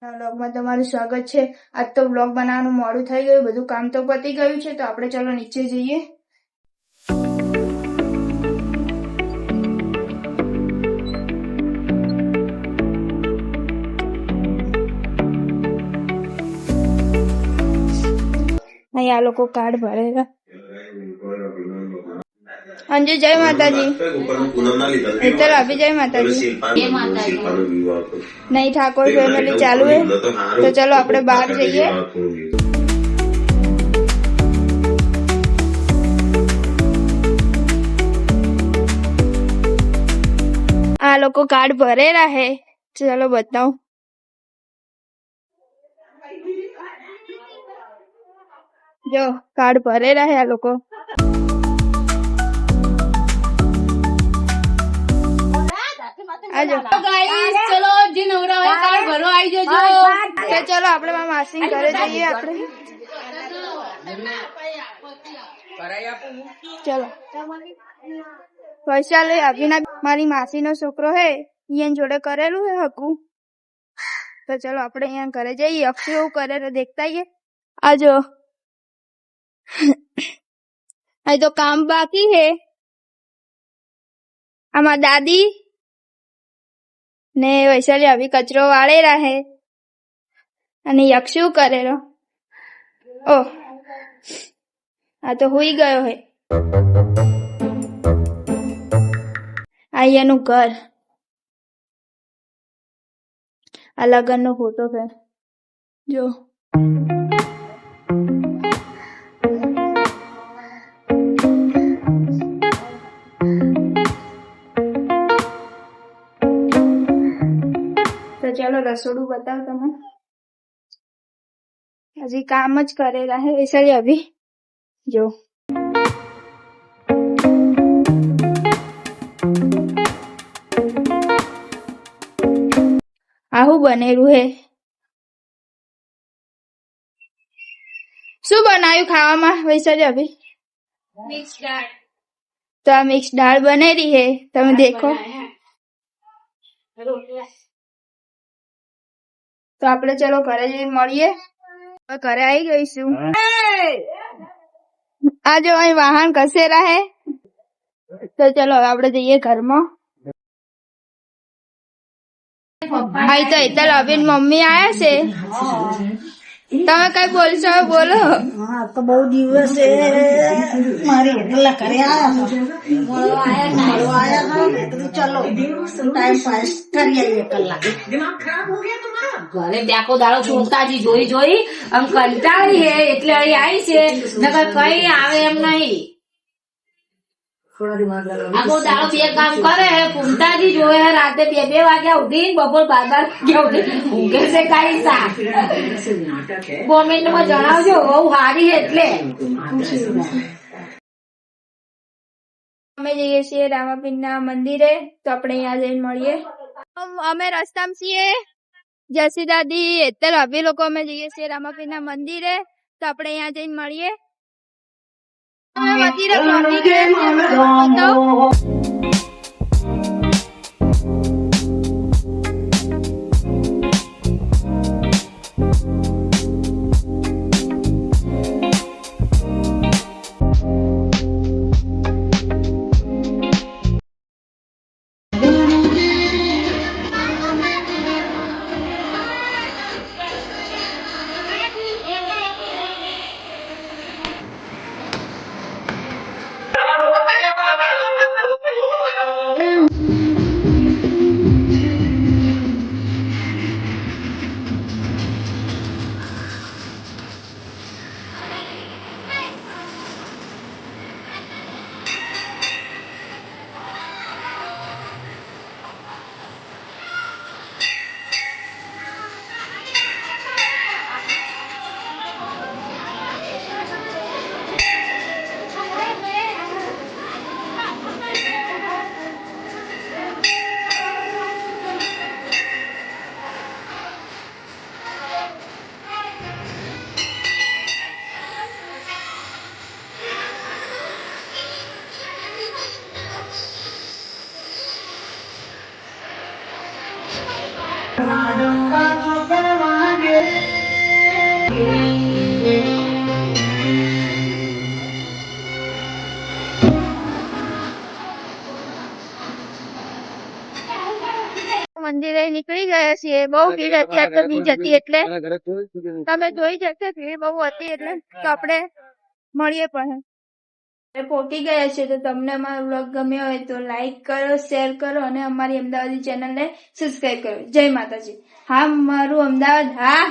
વ્લોગમાં તમારું સ્વાગત છે। આજ તો વ્લોગ બનાવવાનું મોડું થઈ ગયું, બધું કામ તો પતી ગયું છે, તો આપણે ચલો નીચે જઈએ। અહીં આ લોકો કાર્ડ ભરેલા। અંજુ જય માતાજી। હેતલ અભી जय माताजी। नहीं ठाकुर फैमिली चालू है, तो चलो अपने बाहर जाइए। आ लोग कार्ड भरेला है, चलो बताओ। जो कार्ड भरेला है आ लोग। चलो जी नवरा कार्ड भरो आई जजो। तो चलो अपने मासी घरे जाइए अपने। चलो वैशाली अभी ना मारी मासी नो छोकरो है, ये जोड़े करेलू है हकू। तो चलो अपने यहाँ घरे जाइए। अक्षय એવું કરે તો देखता ही है। आजो अभी तो काम बाकी है। हमारा दादी ने वैशाली अभी कचरो वाले रहे અને યક્ષુ કરેલો। ओ आ तो हुई गयो है। आइयानु घर आ लगन नो फोटो है जो। तो चलो रसोड़ू बताओ तमे। अभी काम ज करेला है वैशाली अभी जो। आहू बनेलू है। शू बनायु खावा वैशाली अभी? मिक्स दाल। तो आ मिक्स दाल बनेली है, तमे देखो। तो आपने चलो घरे जईने मळीए। घरे आई गई छू। आज अहीं वाहन घसेरा है, तो चलो आपने जईए घर में। आई तो हेतल अभी मम्मी आया छे। તમે કઈ બોલશો બોલો। હા તો બહુ દિવસ મારી એકલા ઘરે આયા ચલો ટાઈમ પાસ કરી આવીએ કલાક। ઘરે બેકો દાડો છોકતાજી જોઈ જોઈ આમ કંટાળી હે એટલે અહીં આવી છે, નકર કઈ આવે એમ નહીં। આખો દાડો બે કામ કરે હે, પૂંતાજી જોવે હે રાતે 2-2 વાગ્યા ઉઠી, બપોર 12 વાગ્યા ઉઠી ઊંઘે છે કાઈ સા। કોમેન્ટ માં જણાવજો બહુ સારી હે એટલે। અમે જઈએ છીએ રામાપીરના મંદિરે, તો આપણે અહીંયા જઈને મળીએ। અમે રસ્તામાં છીએ। જસી દાદી હેતલ અભી લોકો અમે જઈએ છીએ રામાપીરના મંદિરે, તો આપણે અહીંયા જઈને મળીએ। અમે મંદિરે પહોંચી ગયા છીએ। મંદિરે નીકળી ગયા છીએ. બહુ ભીડ હતી આજ તો બીજ હતી એટલે તમે જોઈ શકશો ભીડ બહુ હતી એટલે તો આપણે મળીએ પણ પહોંચી ગયા છે. તો તમને અમારો વ્લોગ ગમ્યો હોય તો લાઈક કરો, શેર કરો અને અમારી અમદાવાદી ચેનલને સબસ્ક્રાઇબ કરો. જય માતાજી. હા મારું અમદાવાદ, હા.